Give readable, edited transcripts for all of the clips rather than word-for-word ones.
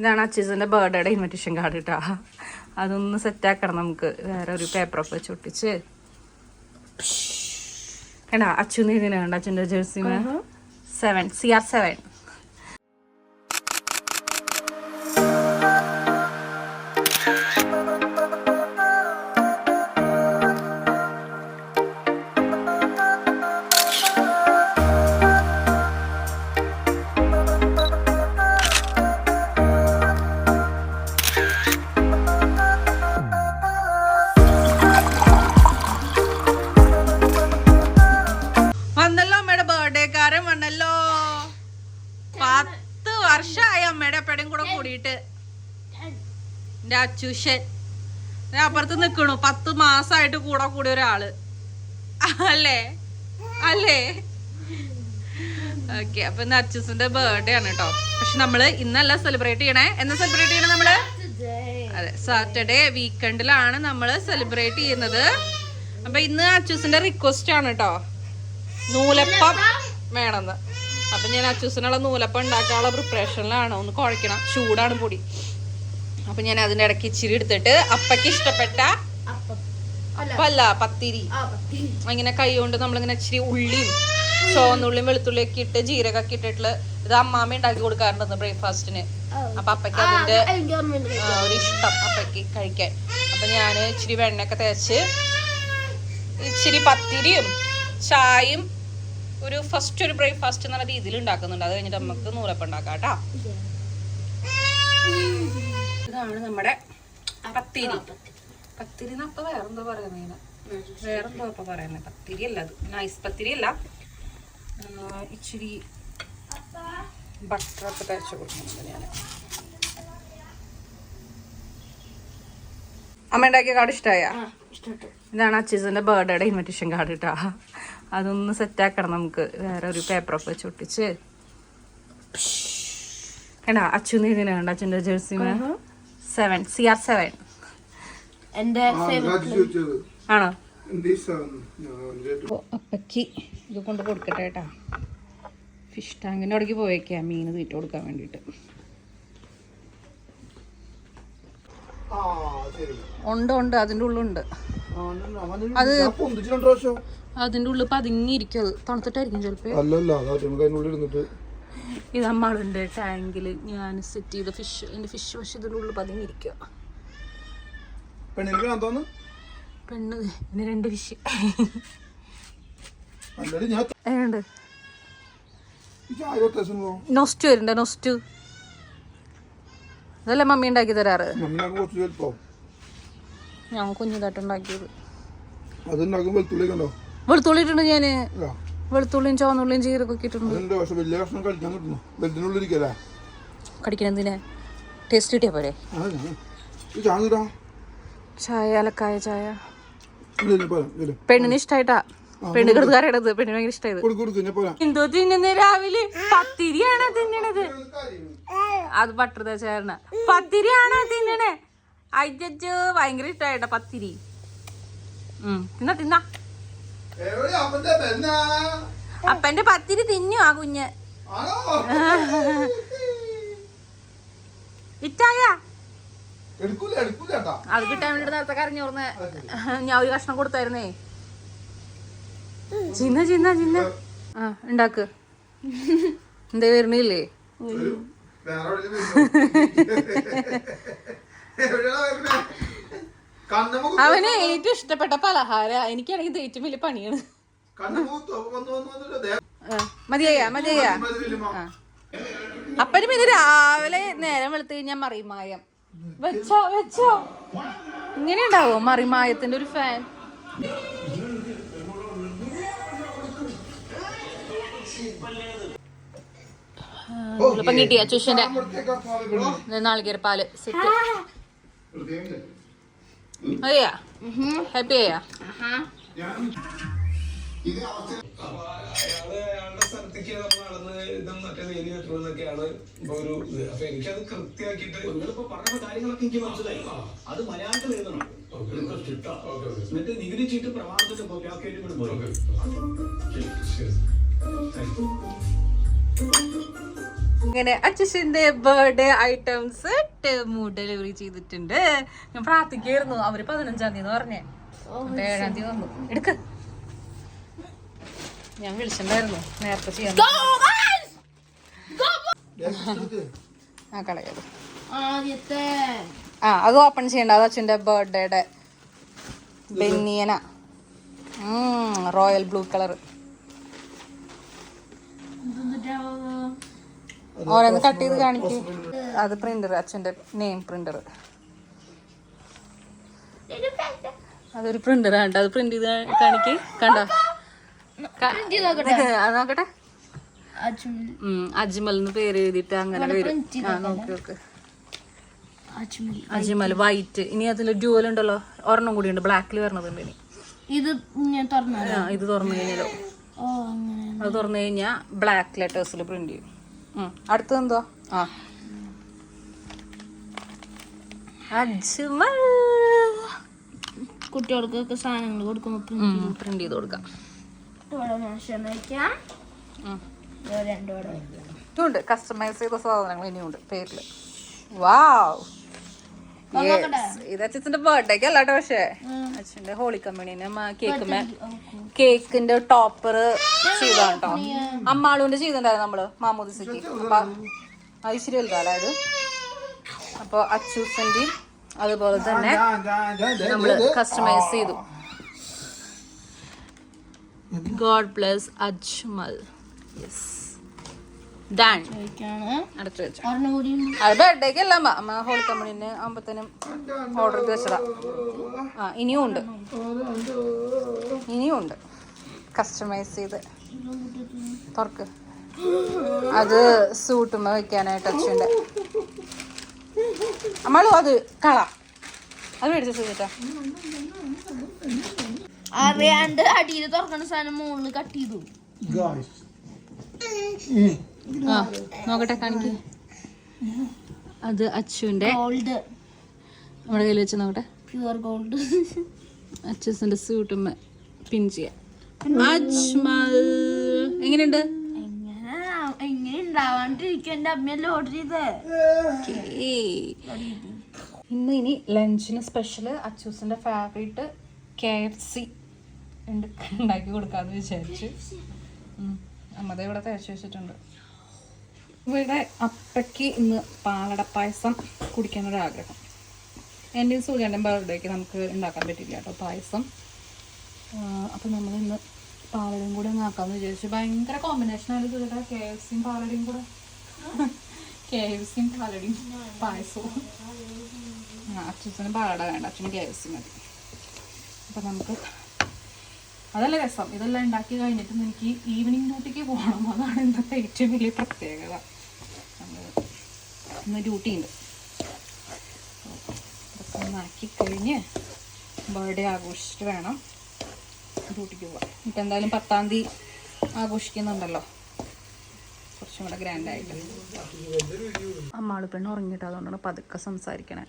ഇതാണ് അച്ഛൻ്റെ ബർത്ത്ഡേയുടെ invitation card കേട്ടോ. അതൊന്ന് സെറ്റാക്കണം നമുക്ക്. വേറെ ഒരു പേപ്പറൊക്കെ വെച്ച് ഒട്ടിച്ച് കണ്ടാ അച്ഛൻ ഇതിന് കണ്ട അച്ഛൻ്റെ ജേഴ്സി 7 CR7. വന്നല്ലോ 10 വർഷമായി അമ്മയുടെ എപ്പോഴും കൂടെ കൂടിയിട്ട്. എന്റെ അച്ഛൻ അപ്പുറത്ത് നിക്കണു 10 മാസമായിട്ട് കൂടെ കൂടിയ ഒരാള് അല്ലേ അല്ലേ? ഓക്കെ, അപ്പൊ ഇന്ന് അച്ഛൻ്റെ ബർത്ത്ഡേ ആണ് കേട്ടോ. പക്ഷെ നമ്മള് ഇന്നല്ല സെലിബ്രേറ്റ് ചെയ്യണേ. എന്നാ സെലിബ്രേറ്റ് ചെയ്യണേ നമ്മള്? അതെ, സാറ്റർഡേ വീക്കെൻഡിലാണ് നമ്മള് സെലിബ്രേറ്റ് ചെയ്യുന്നത്. അപ്പൊ ഇന്ന് അച്ഛൻ്റെ റിക്വസ്റ്റ് ആണ് കേട്ടോ, നൂലപ്പം വേണമെന്ന്. അപ്പൊ ഞാൻ അച്ഛനുള്ള നൂലപ്പം ഉണ്ടാക്കാനുള്ള പ്രിപ്പറേഷനിലാണ്. ഒന്ന് കുഴക്കണം, ചൂടാണ് പൊടി. അപ്പൊ ഞാൻ അതിന്റെ ഇടയ്ക്ക് ഇച്ചിരി എടുത്തിട്ട് അപ്പക്ക് ഇഷ്ടപ്പെട്ട അപ്പല്ല പത്തിരി അങ്ങനെ കൈ കൊണ്ട് നമ്മളിങ്ങനെ ഇച്ചിരി ഉള്ളിയും ചുവന്നുള്ളിയും വെളുത്തുള്ളിയൊക്കെ ഇട്ട് ജീരകൊക്കെ ഇട്ടിട്ടുള്ള ഇത് അമ്മാമ്മ ഉണ്ടാക്കി കൊടുക്കാറുണ്ട് ബ്രേക്ക്ഫാസ്റ്റിന്. അപ്പൊ അപ്പയ്ക്ക് അതിന്റെ ഒരു ഇഷ്ടം അപ്പയ്ക്ക് കഴിക്കാൻ. അപ്പൊ ഞാൻ ഇച്ചിരി വെണ്ണയൊക്കെ തേച്ച് ഇച്ചിരി പത്തിരിയും ചായയും ഒരു ഫസ്റ്റ് ഒരു ബ്രേക്ക്ഫാസ്റ്റ് എന്നുള്ള രീതിയിൽ ഉണ്ടാക്കുന്നുണ്ട്. അത് കഴിഞ്ഞിട്ട് നമുക്ക് നൂലപ്പം ഉണ്ടാക്കാം കേട്ടോ. ഇതാണ് നമ്മുടെ പത്തിരി. പത്തിരി എന്നപ്പ വേറെന്തോ പറയുന്നതിന്, വേറെന്തോ അപ്പൊ പറയുന്നത്. പത്തിരി അല്ല, അത് നൈസ് പത്തിരി അല്ല. ഇച്ചിരി ബട്ടറൊക്കെ തേച്ച് കൊടുക്കുന്നുണ്ട് ഞാൻ. അമ്മ ഉണ്ടാക്കിയ കാർഡ് ഇഷ്ടമായ? ഇതാണ് അച്ഛൻ്റെ ബർത്ത്ഡേയുടെ ഇൻവിറ്റേഷൻ കാർഡ് കേട്ടോ. അതൊന്ന് സെറ്റാക്കണം നമുക്ക്. വേറെ ഒരു പേപ്പറൊക്കെ വെച്ച് ഒട്ടിച്ച് കണ്ടാ അച്ഛൻ ഇതിന് കണ്ട അച്ഛൻ്റെ ജേഴ്സി 7 CR7. ആണോ? അപ്പക്ക് ഇത് കൊണ്ട് കൊടുക്കട്ടെ കേട്ടാ. ഫിഷ് ടാങ്കിൻ്റെ അവിടേക്ക് പോയേക്കാം മീന് തീറ്റ കൊടുക്കാൻ വേണ്ടിയിട്ട്. ഉണ്ട് അതിൻ്റെ ഉള്ളുണ്ട്. അത് അതിൻ്റെ ഉള്ളിൽ പതുങ്ങിയിരിക്കും. അത് തണുത്തിട്ടായിരിക്കും ചിലപ്പോ. ഇത് നമ്മളുണ്ട് ടാങ്കില് ഞാൻ സെറ്റ് ചെയ്ത ഫിഷ്. എന്റെ ഫിഷ് പക്ഷെ ഇതിൻ്റെ ഉള്ളിൽ പതുങ്ങിയിരിക്കുക. പെണ്ണ് പിന്നെ 2 ഫിഷ് ഏണ്ട് നൊസ്റ്റു വരുന്നുണ്ട്. നൊസ്റ്റു അതല്ലേ മമ്മി ഉണ്ടാക്കി തരാറ്. ഞാൻ കുഞ്ഞിതായിട്ടുണ്ടാക്കിയത്. വെളുത്തുള്ളി ഇട്ടുണ്ട് ഞാന്. വെളുത്തുള്ളിയും ചുവന്നുള്ളിയും ജീരകൊക്കെ ഇട്ടുണ്ട്. കടിക്കണെന്തിനാ? ടേസ്റ്റ് കിട്ടിയാ പോരെ? ചായ അലക്കായ ചായ പെണ്ണിന് ഇഷ്ടായിട്ടാ. പെണ്ണ് കെടുത്തുകാരടത് പെണ്ണിന് ഭയങ്കര ഇഷ്ടായത്. എന്തോ തിന്നുന്ന രാവിലെ? പത്തിരിയാണോ തിന്നണത്? അത് ബട്ടർ തേച്ചാരണ പത്തിരിയാണോ തിന്നണേ? അയ്യോ ഭയങ്കര ഇഷ്ടായിട്ടാ പത്തിരി. തിന്നാ തിന്നാ. അപ്പന്റെ പത്തിരി തിന്നു ആ കുഞ്ഞ്. ഇറ്റായ അത് കിട്ടാൻ വേണ്ടി നേരത്തെ കരഞ്ഞോർന്ന് ഞാൻ ഒരു കഷ്ണം കൊടുത്തായിരുന്നേ. ചിന്ന ചിന്ന ചിന്ന ഉണ്ടാക്ക്. എന്തേ വരണില്ലേ? അവന് ഏറ്റവും ഇഷ്ടപ്പെട്ട പലഹാര. എനിക്കാണെങ്കിൽ ഇത് ഏറ്റവും വലിയ പണിയാണ്. മതിയാ മതിയാ. അപ്പന് പിന്നെ രാവിലെ നേരം വെളുത്ത് കഴിഞ്ഞാൽ മറിമായം വെച്ചോ വെച്ചോ ഇങ്ങനെ ഉണ്ടാവോ? മറിമായത്തിന്റെ ഒരു ഫാൻ. ഇപ്പം കിട്ടിയ ചുഷന്റെ നാളികേരപ്പാല് സെറ്റ്. അതെയാ ഹാപ്പി ആയാ? അയാളുടെ സ്ഥലത്തേക്ക് നടന്ന് ഇതും മറ്റേ വേലി വെക്കണമെന്നൊക്കെയാണ് ഇപ്പൊ ഒരു ഇത്. അപ്പൊ എനിക്കത് കൃത്യമാക്കിയിട്ട് നിങ്ങളിപ്പോ പറഞ്ഞ കാര്യങ്ങളൊക്കെ എനിക്ക് മനസ്സിലായി. അത് മലയാളത്തിൽ എഴുതണം. എന്നിട്ട് നികുതി ചീട്ട് പ്രമാണത്തിന്റെ കോപ്പിയാക്കിയിട്ട് വിടുമ്പോൾ ഇങ്ങനെ അച്ഛൻ്റെ ബർത്ത്ഡേ ഐറ്റംസ് ഡെലിവറി ചെയ്തിട്ടുണ്ട്. ഞാൻ പ്രാർത്ഥിക്കായിരുന്നു, അവര് 15-ാം തീയതി പറഞ്ഞേ, 7-ാം തീയതി വന്നു. എടുക്ക, ഞാൻ വിളിച്ചിട്ടുണ്ടായിരുന്നു നേരത്തെ ചെയ്യാൻ. കളയത് അത് ഓപ്പൺ ചെയ്യണ്ട. അത് അച്ഛൻ്റെ ബർത്ത്ഡേയുടെ ബെന്നിയന, റോയൽ ബ്ലൂ കളർ. ഓരോന്ന് കട്ട് ചെയ്ത് കാണിക്കും. അത് പ്രിന്റർ, അച്ഛൻ്റെ നെയിം പ്രിന്റർ. അതൊരു പ്രിന്ററാണ്, അത് പ്രിന്റ് ചെയ്ത് കാണിക്ക്. കണ്ടോ? അത് നോക്കട്ടെ. അജ്മൽ എന്ന് പേര് എഴുതിയിട്ട് അങ്ങനെ വരും. നോക്കി നോക്ക്, അജ്മൽ വൈറ്റ്. ഇനി അതിൽ ഡ്യൂവൽ ഉണ്ടല്ലോ, ഒരെണ്ണം കൂടി ഉണ്ട് ബ്ലാക്കിൽ വരണതുണ്ട്. ഇനി ഇത് തുറന്നു കഴിഞ്ഞാലോ, അത് തുറന്നു കഴിഞ്ഞാൽ ബ്ലാക്ക് ലെറ്റേഴ്സിൽ പ്രിന്റ് ചെയ്യും. അടുത്തത് എന്തോ? അജ്മൽ കുട്ടികൾക്കൊക്കെ സാധനങ്ങൾ കൊടുക്കുമ്പോൾ പ്രിന്റ് ചെയ്ത് കൊടുക്കാം. ഇതുണ്ട് കസ്റ്റമൈസ് ചെയ്ത സാധനങ്ങൾ ഇനിയുണ്ട് പേരില്. വാവ്, ഇത് അച്ഛൻ്റെ ബർത്ത്ഡേക്ക് അല്ലാട്ടോ, പക്ഷേ അച്ഛൻ്റെ ഹോളി കമ്മ്യൂണിന് കേക്കിന്റെ ടോപ്പർ ചെയ്താണ് കേട്ടോ. അമ്മാളുവിന്റെ ചെയ്തിട്ടുണ്ടായിരുന്നു നമ്മള് മാമോദിസയ്ക്ക്. അപ്പൊ ഐശ്വര്യ വലുതായത്. അപ്പൊ അച്ചൂസന്റെയും അതുപോലെ തന്നെ നമ്മള് കസ്റ്റമൈസ് ചെയ്തു. God bless Ajmal. Yes, done. അടച്ചു വെച്ചു. അത് ബർത്ത്ഡേക്ക് അല്ല, അമ്മ ഹോളി കമ്മ്യൂണിന് ആകുമ്പത്തേനും ഓർഡർ ചെയ്ത് വെച്ചതാ. ഇനിയും ഉണ്ട് കസ്റ്റമൈസ് ചെയ്ത്. തുറക്ക്. അത് സൂട്ടുമ്മ വെക്കാനായിട്ട് അച്ഛൻ്റെ. അമ്മളും അത് കള അത് മേടിച്ച ചെയ്തിട്ടാ. അറിയാണ്ട് അടിയിൽ തുറക്കണ സാധനം മുകളിൽ കട്ട് ചെയ്തു. നോക്കട്ടെ, കാണിക്ക്. അത് അച്ചുവിന്റെ ഗോൾഡ് നമ്മുടെ കയ്യിൽ വെച്ച് നോക്കട്ടെ. Pure gold. അച്ഛൻ്റെ സൂട്ടുമ്മ പിൻ ചെയ്യാം. അജ്മൽ എങ്ങനെയുണ്ട്? എങ്ങനെ ഉണ്ടാവാണ്ടിരിക്കും, എന്റെ അമ്മയല്ലേ ഓർഡർ ചെയ്തേ. ഇനി ലഞ്ചിന് സ്പെഷ്യല് അച്ചൂസിന്റെ ഫേവറേറ്റ് KFC ഉണ്ടാക്കി കൊടുക്കാന്ന് വിചാരിച്ചു. അമ്മതെ ഇവിടെ തേച്ച് വെച്ചിട്ടുണ്ട്. ഇവിടെ അപ്പയ്ക്ക് ഇന്ന് പാലട പായസം കുടിക്കാനൊരാഗ്രഹം. എൻ്റെയും സൂര്യൻ്റെ ബർത്ത്ഡേക്ക് നമുക്ക് ഉണ്ടാക്കാൻ പറ്റില്ല കേട്ടോ പായസം. അപ്പം നമ്മൾ ഇന്ന് പാലടയും കൂടെ ഒന്ന് ആക്കാമെന്ന് വിചാരിച്ചു. ഭയങ്കര കോമ്പിനേഷനാണ് ഇത് കേട്ടോ, KFCയും പാലടയും കൂടെ. KFCയും പാലടയും പായസവും. അച്ഛന് പാലട വേണ്ട, അച്ഛന് KFC മതി. അപ്പം നമുക്ക് അതല്ല രസം. ഇതെല്ലാം ഉണ്ടാക്കി കഴിഞ്ഞിട്ട് എനിക്ക് ഈവനിങ് ഡ്യൂട്ടിക്ക് പോകണം. അതാണ് ഇന്നത്തെ ഏറ്റവും വലിയ പ്രത്യേകത. ഇന്ന് ഡ്യൂട്ടി ഉണ്ട്. ഇതൊക്കെ ഒന്നാക്കി കഴിഞ്ഞ് ബർത്ത്ഡേ ആഘോഷിച്ചിട്ട് വേണം ഡ്യൂട്ടിക്ക് പോവാം. ഇപ്പം എന്തായാലും 10-ാം തീയതി ആഘോഷിക്കുന്നുണ്ടല്ലോ, കുറച്ചും കൂടെ ഗ്രാൻഡായിട്ട്. അമ്മാള് പെണ്ണ് ഉറങ്ങിയിട്ട്, അതുകൊണ്ടാണ് പതുക്കെ സംസാരിക്കണേ.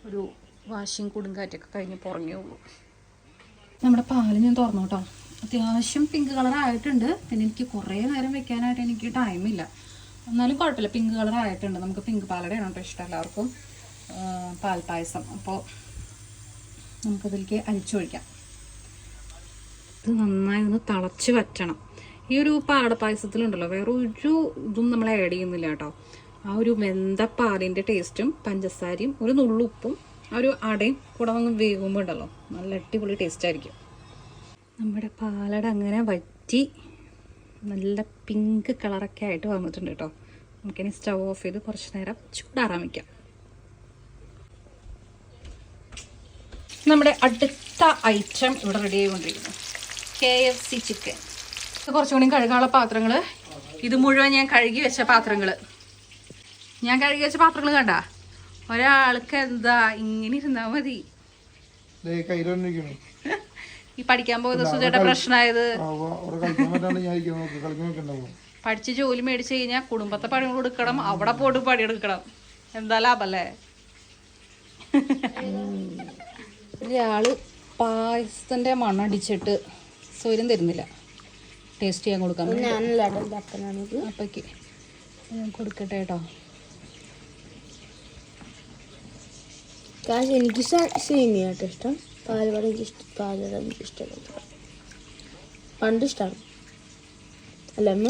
ഒരു വാശിയും കൊടുങ്കാറ്റൊക്കെ കഴിഞ്ഞ് ഉറങ്ങിയുള്ളൂ. നമ്മുടെ പാല് ഞാൻ തുറന്നു കേട്ടോ. അത്യാവശ്യം പിങ്ക് കളർ ആയിട്ടുണ്ട്. പിന്നെ എനിക്ക് കുറേ നേരം വെക്കാനായിട്ട് എനിക്ക് ടൈമില്ല. എന്നാലും കുഴപ്പമില്ല, പിങ്ക് കളർ ആയിട്ടുണ്ട്. നമുക്ക് പിങ്ക് പാലടയാണ് കേട്ടോ ഇഷ്ടം എല്ലാവർക്കും, പാൽപ്പായസം. അപ്പോൾ നമുക്കതിലേക്ക് അരിച്ചൊഴിക്കാം. ഇത് നന്നായി ഒന്ന് തിളച്ച് വറ്റണം. ഈ ഒരു പാലട പായസത്തിലുണ്ടല്ലോ വേറെ ഒരു ഇതും നമ്മൾ ആഡ് ചെയ്യുന്നില്ല കേട്ടോ. ആ ഒരു വെന്ത പാലിൻ്റെ ടേസ്റ്റും പഞ്ചസാരയും ഒരു നുള്ളുപ്പും ആ ഒരു അടയും കൂടെ ഒന്ന് വേകുമ്പോൾ ഉണ്ടല്ലോ നല്ല അടിപൊളി ടേസ്റ്റ് ആയിരിക്കും. നമ്മുടെ പാലട അങ്ങനെ വറ്റി നല്ല പിങ്ക് കളറൊക്കെ ആയിട്ട് വന്നിട്ടുണ്ട് കേട്ടോ. നമുക്കിനി സ്റ്റവ് ഓഫ് ചെയ്ത് കുറച്ച് നേരം ചൂടാറാൻ വയ്ക്കാം. നമ്മുടെ അടുത്ത ഐറ്റം ഇവിടെ റെഡി ആയിക്കൊണ്ടിരിക്കുന്നു, KFC ചിക്കൻ. ഇത് കുറച്ചുകൂടി കഴുകാനുള്ള പാത്രങ്ങൾ. ഇത് മുഴുവൻ ഞാൻ കഴുകി വെച്ച പാത്രങ്ങൾ. ഞാൻ കഴുകി വെച്ച പാത്രങ്ങൾ കണ്ട ഒരാൾക്ക് എന്താ ഇങ്ങനെ ഇരുന്നാ മതി. ഈ പഠിക്കാൻ പോകുന്ന സുജയുടെ പ്രശ്നമായത് പഠിച്ച് ജോലി മേടിച്ചു കഴിഞ്ഞാൽ കുടുംബത്തെ പണികൾ കൊടുക്കണം, അവിടെ പോയിട്ട് പണിയെടുക്കണം. എന്താ ലാഭല്ലേ? ഇയാള് പായസത്തിന്റെ മണ്ണടിച്ചിട്ട് സൗര്യം തരുന്നില്ല ടേസ്റ്റ് ചെയ്യാൻ കൊടുക്കാൻ. അപ്പയ്ക്ക് കൊടുക്കട്ടെ കേട്ടോ. കാശ് എനിക്ക് സേമിയ കേട്ടോ ഇഷ്ടം. പാൽവട പാലട എനിക്ക് ഇഷ്ടമല്ല. പണ്ട് ഇഷ്ടമാണ് അല്ല അമ്മ.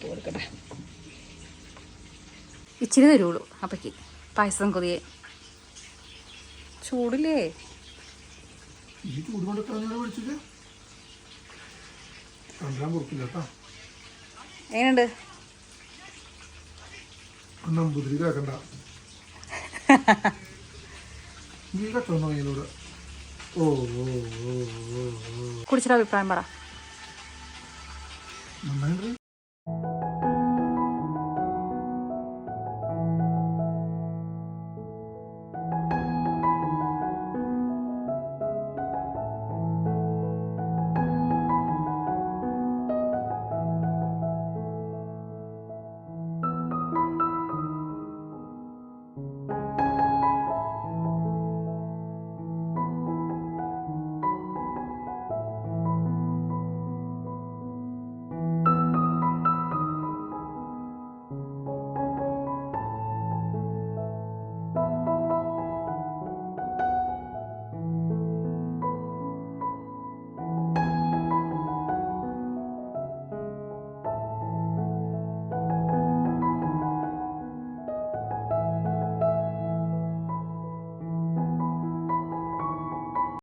കൊടുക്കട്ടെ. ഇച്ചിരി തരുള്ളൂ അപ്പക്ക് പായസം കൊതിയെ. ചൂടില്ലേ? ഈ ചൂട് കൊണ്ടൊക്കെ പഠിച്ചിട്ട് കണ്ടാൻ കൊടുക്കില്ല കേട്ടോ. എങ്ങനെയുണ്ട്? നമ്പൂതിരി കേൾക്കണ്ട. നീ കച്ചവടം അതിനോട്. ഓ ഓ ഓ ഓ കുടിച്ചിട്ട് അഭിപ്രായം പറ. നന്നായിട്ട്